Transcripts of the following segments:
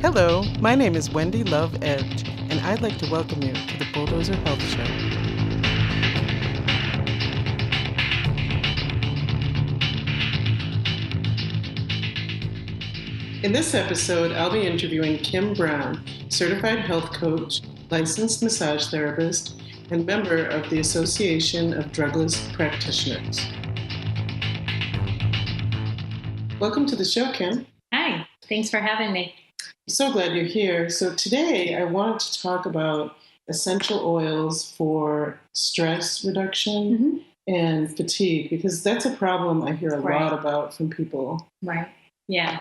Hello, my name is Wendy Love Edge, and I'd like to welcome you to the Bulldozer Health Show. In this episode, I'll be interviewing Kim Brown, certified health coach, licensed massage therapist, and member of the Association of Drugless Practitioners. Welcome to the show, Kim. Hi, thanks for having me. So glad you're here. So today I wanted to talk about essential oils for stress reduction and fatigue, because that's a problem I hear a lot about from people. Right. Yeah.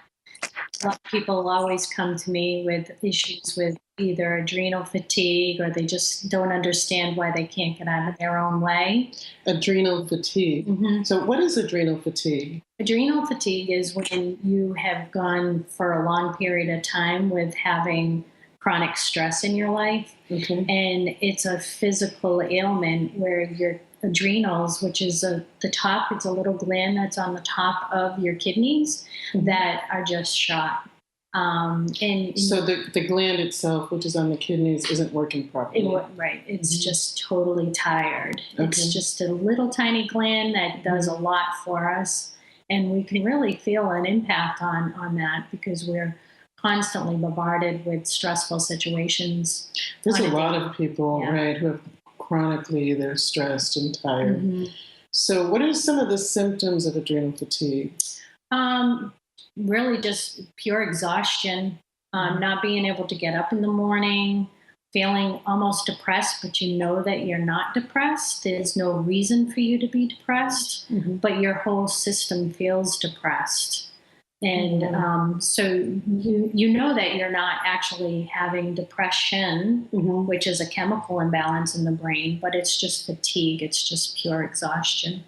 A lot of people always come to me with issues with either adrenal fatigue or they just don't understand why they can't get out of their own way. Adrenal fatigue. So what is adrenal fatigue? Adrenal fatigue is when you have gone for a long period of time with having chronic stress in your life. And it's a physical ailment where your adrenals, which is the top, it's a little gland that's on the top of your kidneys that are just shot. So the gland itself, which is on the kidneys, isn't working properly. Right. It's just totally tired. It's just a little tiny gland that does a lot for us. And we can really feel an impact on that because we're constantly bombarded with stressful situations. There's a lot of people, right, who have chronically, they're stressed and tired. So what are some of the symptoms of adrenal fatigue? Really just pure exhaustion, not being able to get up in the morning, feeling almost depressed, but you know that you're not depressed. There's no reason for you to be depressed, but your whole system feels depressed. And so you know that you're not actually having depression, which is a chemical imbalance in the brain, but it's just fatigue. It's just pure exhaustion.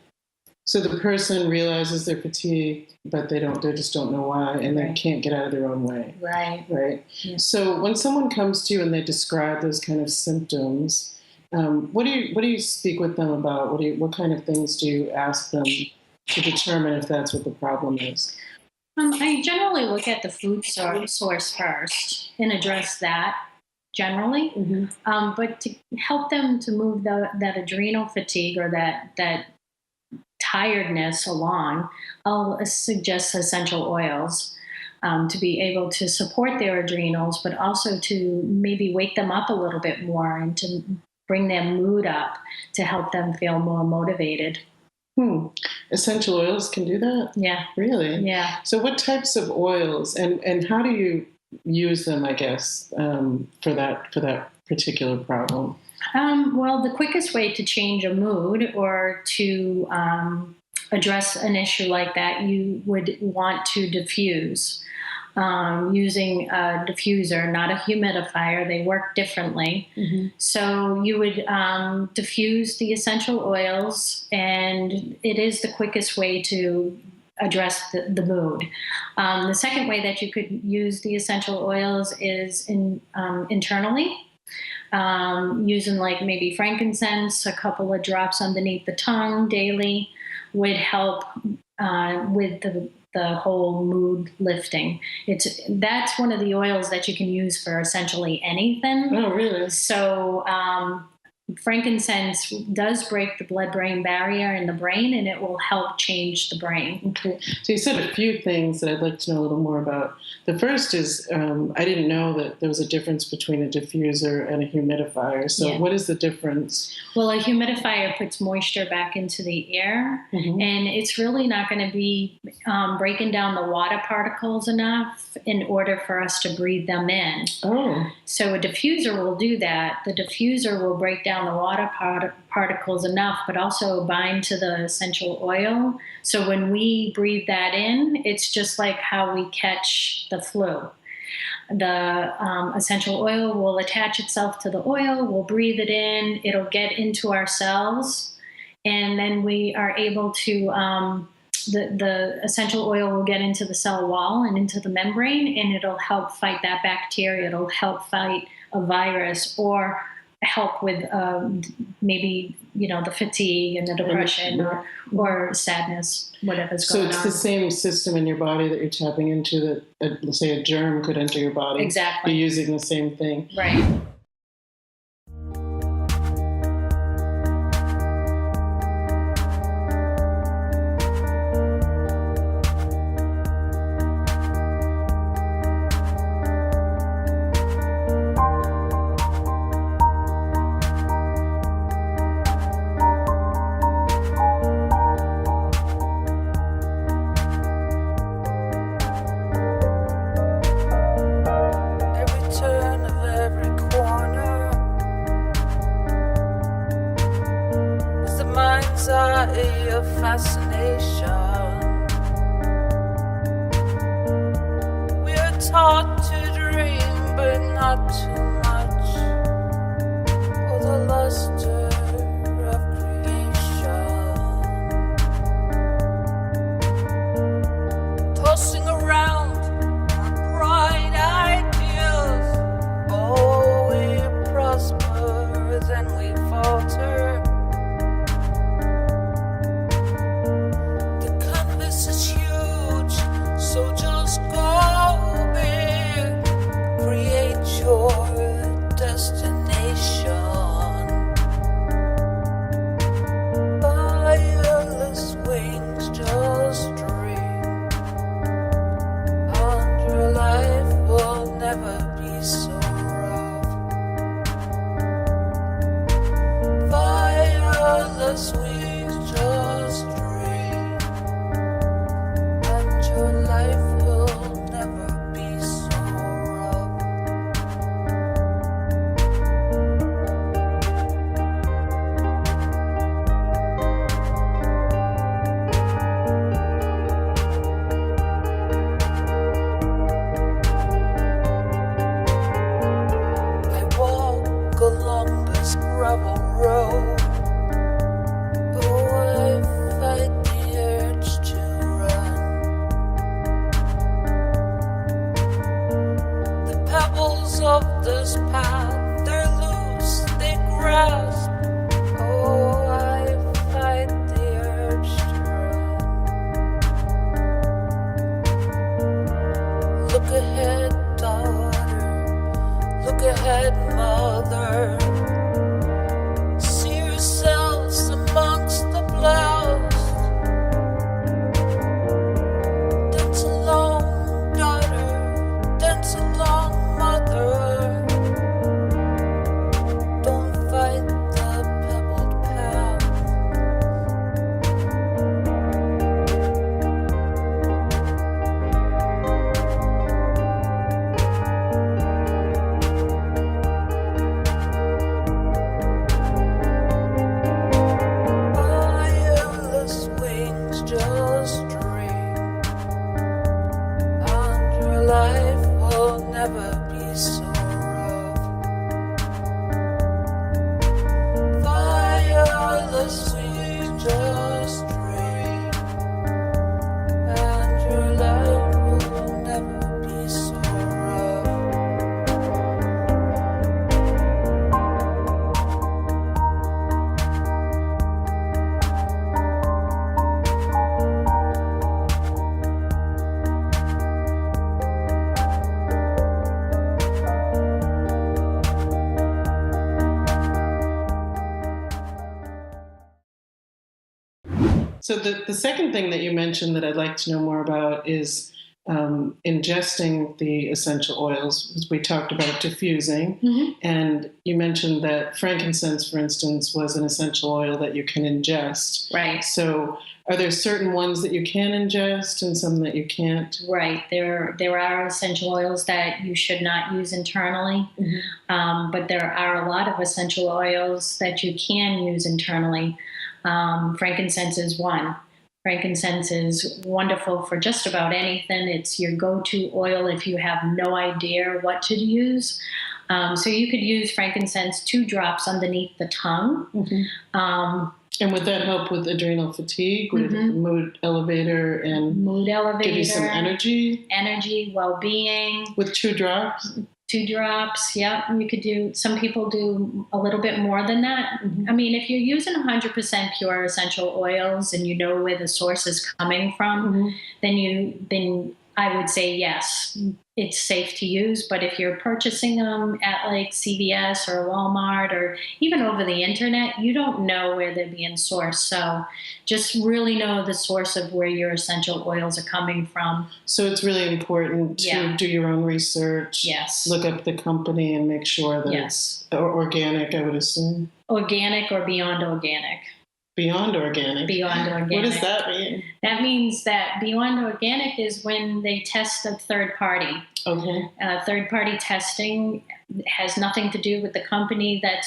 So the person realizes they're fatigued, but they just don't know why, and they can't get out of their own way. Right. Yeah. So when someone comes to you and they describe those kind of symptoms, what do you speak with them about? What kind of things do you ask them to determine if that's what the problem is? I generally look at the food source first and address that generally, but to help them to move that adrenal fatigue or that tiredness along, I'll suggest essential oils to be able to support their adrenals, but also to maybe wake them up a little bit more and to bring their mood up to help them feel more motivated. Essential oils can do that? Yeah. Really? Yeah. So what types of oils and how do you use them, I guess, for that particular problem? Well, the quickest way to change a mood or to address an issue like that, you would want to diffuse. Using a diffuser, not a humidifier. They work differently. So you would diffuse the essential oils, and it is the quickest way to address the mood. The second way that you could use the essential oils is internally. Using like maybe frankincense, a couple of drops underneath the tongue daily would help with the whole mood lifting. That's one of the oils that you can use for essentially anything. Oh, really? So frankincense does break the blood-brain barrier in the brain, and it will help change the brain. Okay. So you said a few things that I'd like to know a little more about. The first is I didn't know that there was a difference between a diffuser and a humidifier. So what is the difference? Well, a humidifier puts moisture back into the air, and it's really not going to be breaking down the water particles enough in order for us to breathe them in. So a diffuser will do that. The diffuser will break down the water particles enough, but also bind to the essential oil. So when we breathe that in, it's just like how we catch the flu. The essential oil will attach itself to the oil, we'll breathe it in, it'll get into our cells, and then we are able to, the essential oil will get into the cell wall and into the membrane, and it'll help fight that bacteria, it'll help fight a virus or help with maybe, the fatigue and the depression or sadness, whatever's going on. So it's the same system in your body that you're tapping into that, let's say, a germ could enter your body. Exactly. You're using the same thing. Right. Of fascination. We are taught to dream, but not too much. Oh, the luster of creation, tossing around our bright ideals. Oh, we prosper, then we falter. So just go big, create your destination. Fireless wings, just dream, and your life will never be so rough. Fireless wings, just dream, and your life will never be so rough. I walk along this gravel road. Oh, I fight the urge to run. The pebbles of this path, they're loose, they grasp. Oh, I fight the urge to run. Look ahead, daughter. Look ahead, mother. See yourselves amongst the blessed. Dance along, daughter. Dance along, mother. Don't fight the pebbled path. Fireless wings, just dream, and your life will never be so rough. Fireless wings, just dream, and your life will never be so rough. So the second thing that you mentioned that I'd like to know more about is ingesting the essential oils. We talked about diffusing, and you mentioned that frankincense, for instance, was an essential oil that you can ingest. Right. So are there certain ones that you can ingest and some that you can't? Right. There are essential oils that you should not use internally, but there are a lot of essential oils that you can use internally. Frankincense is one. Frankincense is wonderful for just about anything. It's your go-to oil if you have no idea what to use. So you could use frankincense 2 drops underneath the tongue. And would that help with adrenal fatigue? Would it mood elevator and mood elevator, give you some energy? Energy, well-being. With 2 drops? 2 drops. Yeah, you could do. Some people do a little bit more than that. Mhm. I mean, if you're using 100% pure essential oils and you know where the source is coming from, Mhm. then I would say yes, it's safe to use. But if you're purchasing them at like CVS or Walmart or even over the internet, you don't know where they're being sourced. So just really know the source of where your essential oils are coming from. So it's really important to Yeah. do your own research. Yes. Look up the company and make sure that Yes. it's organic, I would assume. Organic or beyond organic. Beyond organic. Beyond organic. What does that mean? That means that beyond organic is when they test a third party. Okay. Third party testing has nothing to do with the company that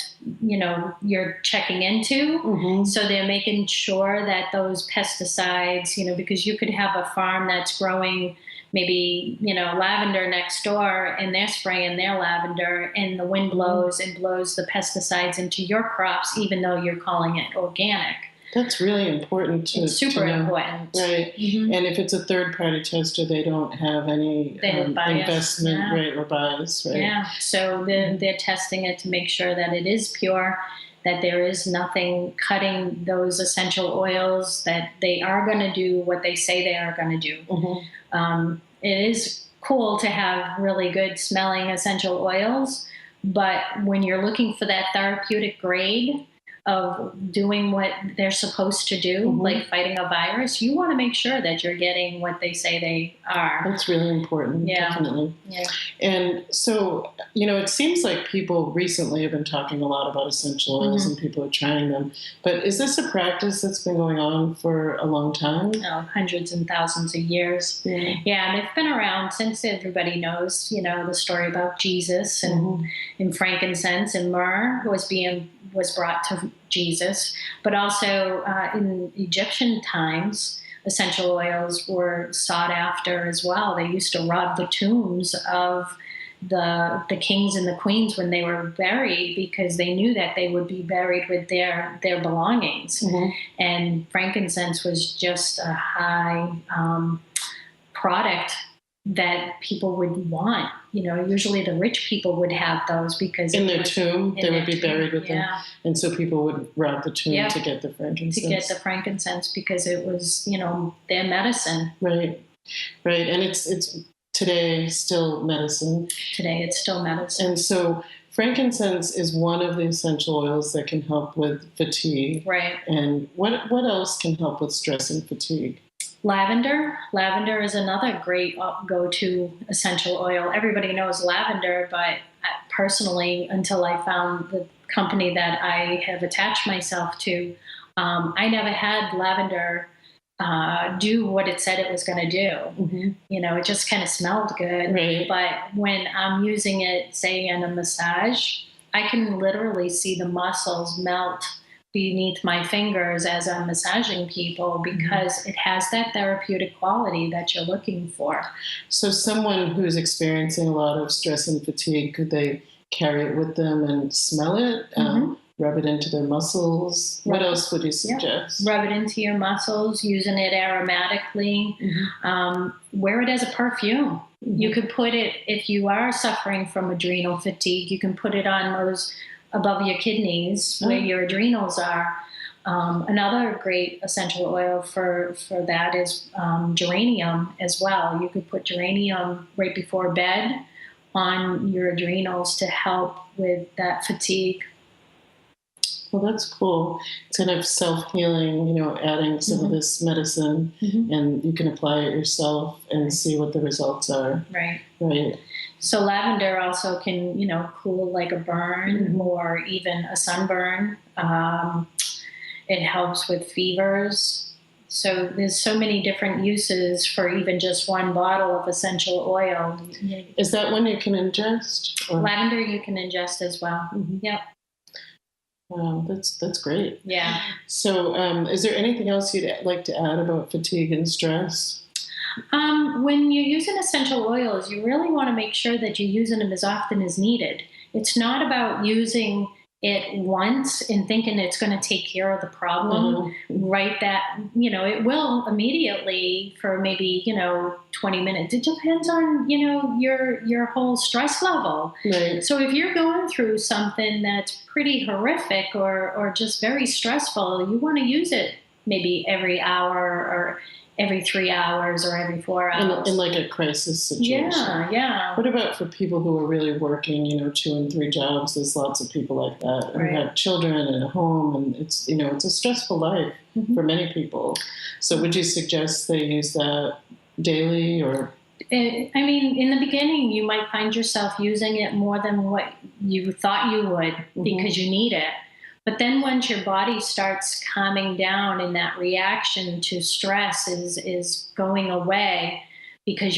you're checking into. Mhm. So they're making sure that those pesticides, because you could have a farm that's growing maybe lavender next door, and they're spraying their lavender, and the wind blows and blows the pesticides into your crops, even though you're calling it organic. That's really important to It's super know. important. Right. Mhm. And if it's a third party tester, they don't have any bias. investment, Yeah. right, or bias, right? Yeah, so they're testing it to make sure that it is pure, that there is nothing cutting those essential oils, that they are going to do what they say they are going to do. Mhm. It is cool to have really good smelling essential oils, but when you're looking for that therapeutic grade of doing what they're supposed to do, Mhm. like fighting a virus, you want to make sure that you're getting what they say they are. That's really important, Yeah. definitely. Yeah. And so, it seems like people recently have been talking a lot about essential oils Mhm. and people are trying them. But is this a practice that's been going on for a long time? Hundreds and thousands of years. Yeah. Yeah, and it's been around since everybody knows, the story about Jesus Mhm. and frankincense and myrrh was brought to Jesus, but also in Egyptian times, essential oils were sought after as well. They used to rub the tombs of the kings and the queens when they were buried, because they knew that they would be buried with their belongings. Mhm. And frankincense was just a high product that people would want. Usually the rich people would have those because In their tomb, they would be buried with them. Yeah, And so people would rob the tomb Yeah. to get the frankincense. to get the frankincense because it was, their medicine. Right. Right. And it's today still medicine. Today it's still medicine. And so frankincense is one of the essential oils that can help with fatigue. Right. And what else can help with stress and fatigue? Lavender. Lavender is another great go-to essential oil. Everybody knows lavender, but personally, until I found the company that I have attached myself to, I never had lavender do what it said it was going to do. Mm-hmm. It just kind of smelled good. Right. But when I'm using it, say in a massage, I can literally see the muscles melt beneath my fingers as I'm massaging people, because it has that therapeutic quality that you're looking for. So someone who's experiencing a lot of stress and fatigue, could they carry it with them and smell it, rub it into their muscles? What else would you suggest? Rub it into your muscles, using it aromatically. Wear it as a perfume. You could put it, if you are suffering from adrenal fatigue, you can put it on those above your kidneys where your adrenals are. Another great essential oil for that is geranium as well. You could put geranium right before bed on your adrenals to help with that fatigue. Well, that's cool. It's kind of self-healing, adding some of this medicine, and you can apply it yourself and see what the results are. Right. Right. So lavender also can, cool like a burn or even a sunburn. It helps with fevers. So there's so many different uses for even just one bottle of essential oil. Is that one you can ingest? Or? Lavender you can ingest as well. Yep. Wow, that's great. Yeah. So is there anything else you'd like to add about fatigue and stress? When you're using essential oils, you really want to make sure that you're using them as often as needed. It's not about using it once and thinking it's going to take care of the problem, right? That, it will immediately for maybe, 20 minutes. It depends on, your whole stress level. Right. So if you're going through something that's pretty horrific or just very stressful, you want to use it maybe every hour or every 3 hours or every 4 hours. In like a crisis situation. Yeah. What about for people who are really working, 2 and 3 jobs? There's lots of people like that who have children and a home, and it's a stressful life for many people. So would you suggest they use that daily or? I mean, in the beginning, you might find yourself using it more than what you thought you would because you need it. But then once your body starts calming down and that reaction to stress is going away, because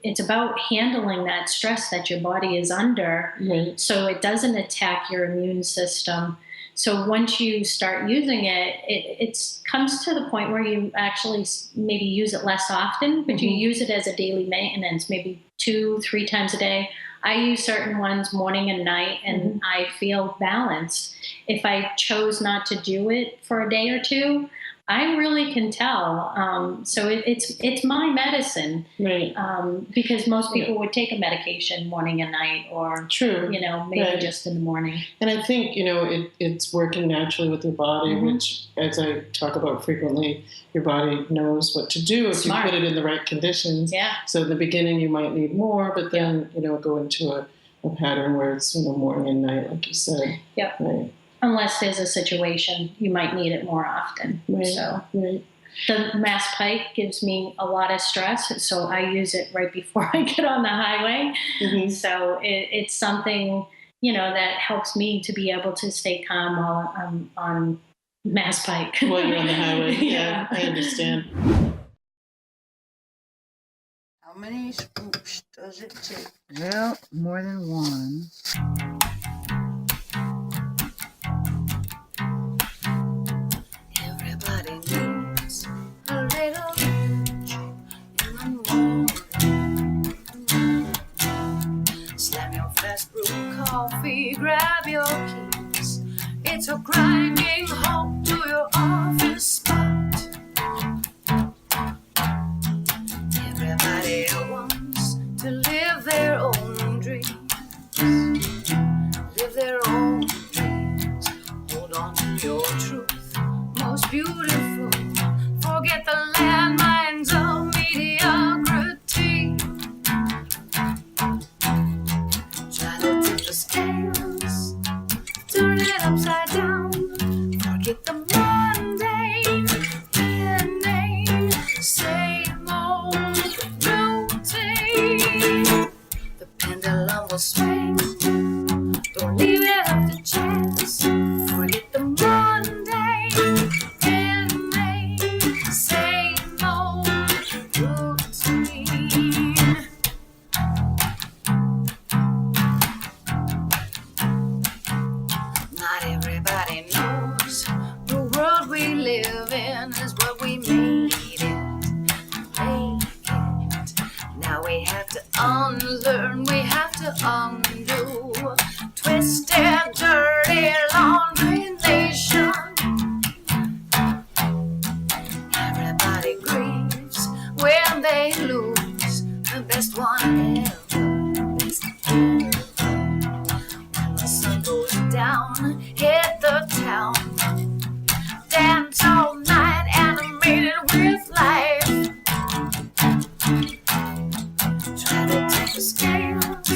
it's about handling that stress that your body is under, so it doesn't attack your immune system. So once you start using it, it comes to the point where you actually maybe use it less often, but you use it as a daily maintenance, maybe 2-3 times a day. I use certain ones morning and night, and I feel balanced. If I chose not to do it for a day or two, I really can tell. So it's my medicine, right? Because most people would take a medication morning and night, or maybe just in the morning. And I think it's working naturally with your body, which, as I talk about frequently, your body knows what to do if you put it in the right conditions. Yeah. So in the beginning you might need more, but then go into a pattern where it's morning and night, like you said. Yeah. Right. Unless there's a situation, you might need it more often. Right. So the Mass Pike gives me a lot of stress, so I use it right before I get on the highway. So it's something, that helps me to be able to stay calm while I'm on Mass Pike. While you're on the highway. Yeah, I understand. How many scoops does it take? Well, more than one. Everybody needs a little in the morning. Slam your fast brew coffee, grab your keys. It's a grinding home to your office spot. Everybody wants to live their own dreams. Live their own dreams. Hold on to your truth, most beautiful. Forget the landmines of mediocrity. Try to tip the scales, turn it upside down. Forget the mundane, inane, same old routine. The pendulum will swing. Don't leave it up to chance. Forget the mundane, inane, same old routine. Not everybody knows the world we live in is what we made it. Now we have to unlearn, we have to undo. Twisted, dirty laundry nation. Everybody grieves when they lose the best one ever. Best ever. When the sun goes down, hit the town. Dance all night, animated with life. Try to take the scales,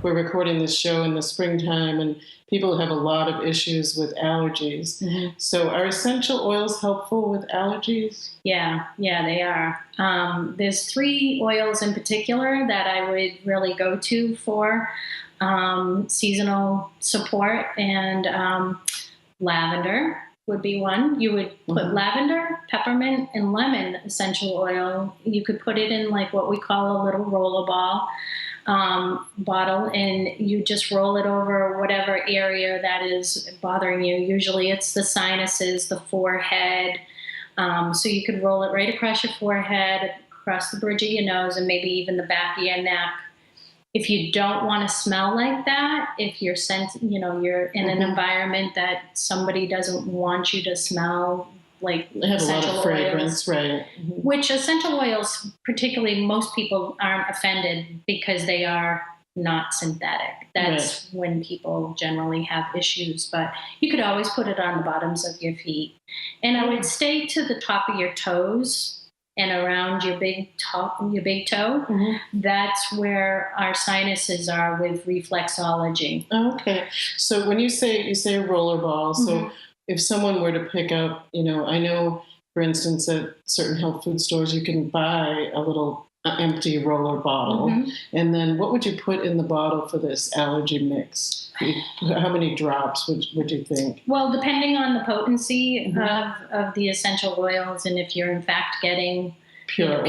we're recording this show in the springtime, and people have a lot of issues with allergies. So are essential oils helpful with allergies? Yeah, they are. There's 3 oils in particular that I would really go to for seasonal support, and lavender would be one. You would put lavender, peppermint, and lemon essential oil. You could put it in like what we call a little rollerball bottle, and you just roll it over whatever area that is bothering you. Usually it's the sinuses, the forehead. So you could roll it right across your forehead, across the bridge of your nose, and maybe even the back of your neck. If you don't want to smell like that, if you're you're in an environment that somebody doesn't want you to smell like they have a lot of fragrance, right? Which essential oils, particularly, most people aren't offended because they are not synthetic. That's when people generally have issues. But you could always put it on the bottoms of your feet, and I would stay to the top of your toes and around your big toe. That's where our sinuses are with reflexology. Okay. So when you say rollerball, so if someone were to pick up, I know, for instance, at certain health food stores, you can buy a little empty roller bottle. And then what would you put in the bottle for this allergy mix? How many drops would you think? Well, depending on the potency of the essential oils, and if you're in fact getting pure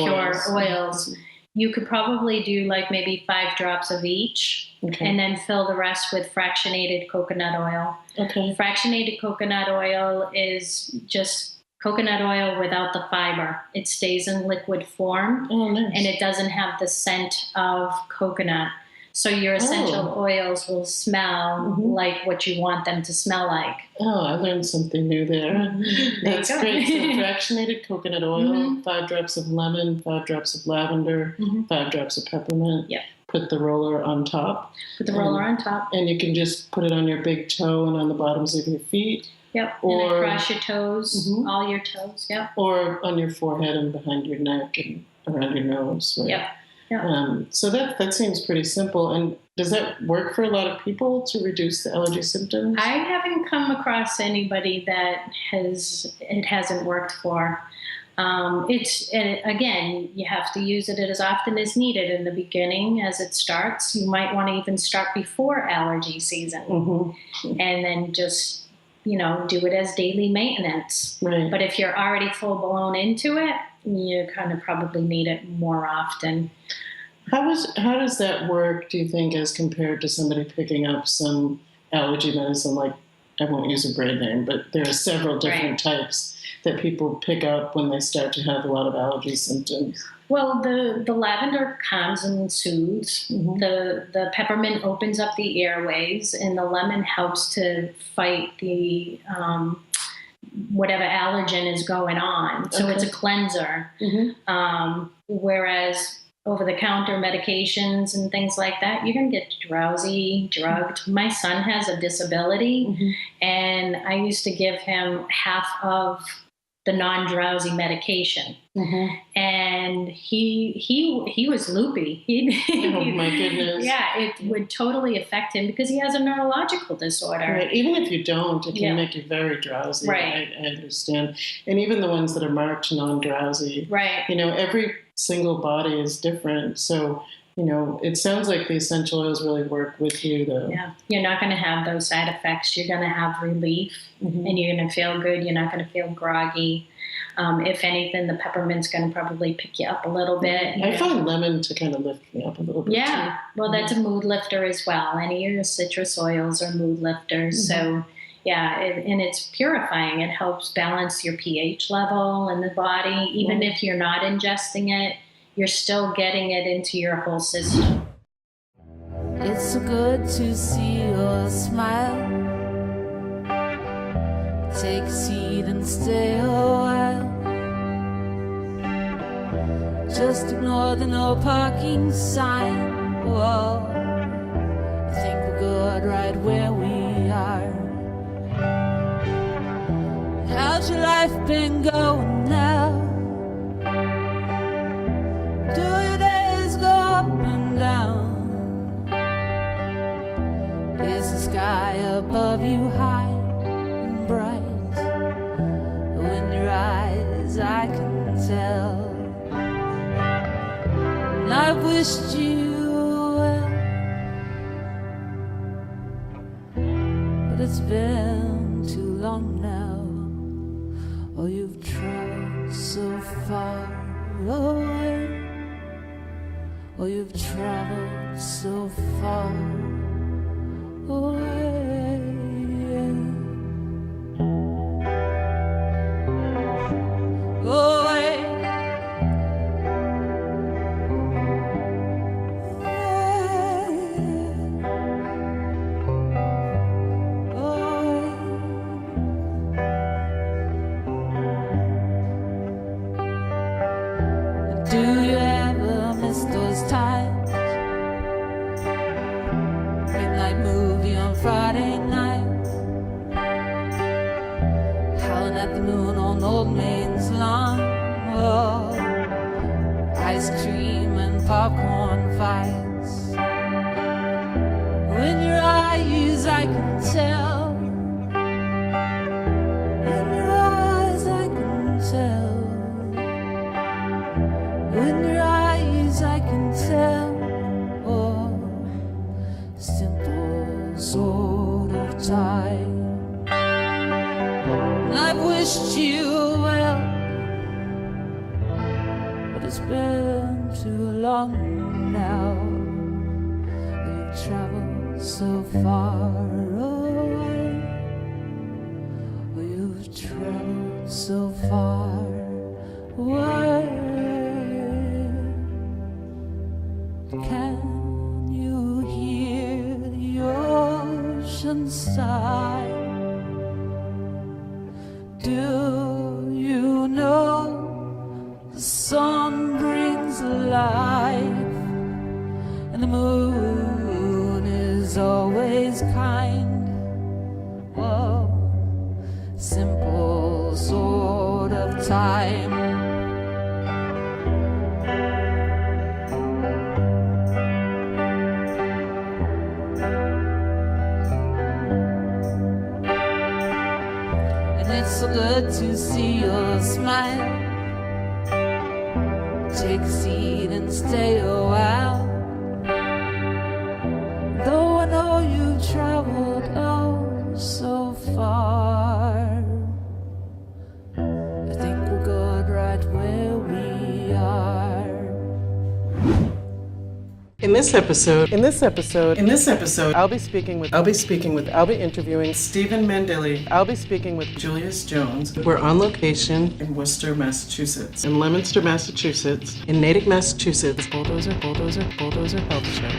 oils, you could probably do like maybe 5 drops of each, and then fill the rest with fractionated coconut oil. Fractionated coconut oil is just coconut oil without the fiber. It stays in liquid form, and it doesn't have the scent of coconut. So your essential oils will smell like what you want them to smell like. Oh, I learned something new there. That's great. So fractionated coconut oil, 5 drops of lemon, 5 drops of lavender, 5 drops of peppermint. Put the roller on top. And you can just put it on your big toe and on the bottoms of your feet. Or and across your toes, all your toes. Or on your forehead and behind your neck and around your nose. Right? So that seems pretty simple. And does that work for a lot of people to reduce the allergy symptoms? I haven't come across anybody that it hasn't worked for. Again, you have to use it as often as needed in the beginning as it starts. You might want to even start before allergy season, and then just do it as daily maintenance. But if you're already full blown into it, you kind of probably need it more often. How does that work, do you think, as compared to somebody picking up some allergy medicine? Like, I won't use a brand name, but there are several different types that people pick up when they start to have a lot of allergy symptoms. Well, the lavender calms and soothes. The peppermint opens up the airways, and the lemon helps to fight the whatever allergen is going on. So it's a cleanser. Whereas over-the-counter medications and things like that, you're going to get drowsy, drugged. My son has a disability, and I used to give him half of the non-drowsy medication, and he was loopy. Oh my goodness! It would totally affect him because he has a neurological disorder. Even if you don't, it can make you very drowsy. I understand, and even the ones that are marked non-drowsy. Every single body is different, so. It sounds like the essential oils really work with you, though. You're not going to have those side effects. You're going to have relief, and you're going to feel good. You're not going to feel groggy. If anything, the peppermint's going to probably pick you up a little bit. I find lemon to kind of lift me up a little bit. Too. Well, that's a mood lifter as well. Any of your citrus oils are mood lifters. So, and it's purifying. It helps balance your pH level in the body. Even if you're not ingesting it, you're still getting it into your whole system. It's so good to see your smile. Take a seat and stay a while. Just ignore the no parking sign. Whoa, I think we're good right where we are. How's your life been going now? Do your days go up and down? sky above you high and bright. In your eyes I can tell, and I've wished you well, but it's been too long now. Oh, you've traveled so far away. Oh, you've traveled so far away. Away. Do you ever miss those times? Midnight movie on Friday night, howling at the moon on Old Main's lawn. Oh, ice cream and popcorn fights. In your eyes I can tell. In your eyes I can tell. In your eyes I can tell. Oh, simple sort of time. And I've wished you well, but it's been too long now. You've traveled so far away. You've traveled so far away. Can you hear the ocean sigh? Do you know the sun brings life, and the moon is always kind? Oh, simple sort of time. It's so good to see your smile. Take a seat and stay a while. Though I know you've traveled oh so far, I think we're good right where we are. In this episode, I'll be interviewing Stephen Mandilli. I'll be speaking with Julius Jones. We're on location in Worcester, Massachusetts, in Leominster, Massachusetts, in Natick, Massachusetts, Bulldozer Health Show.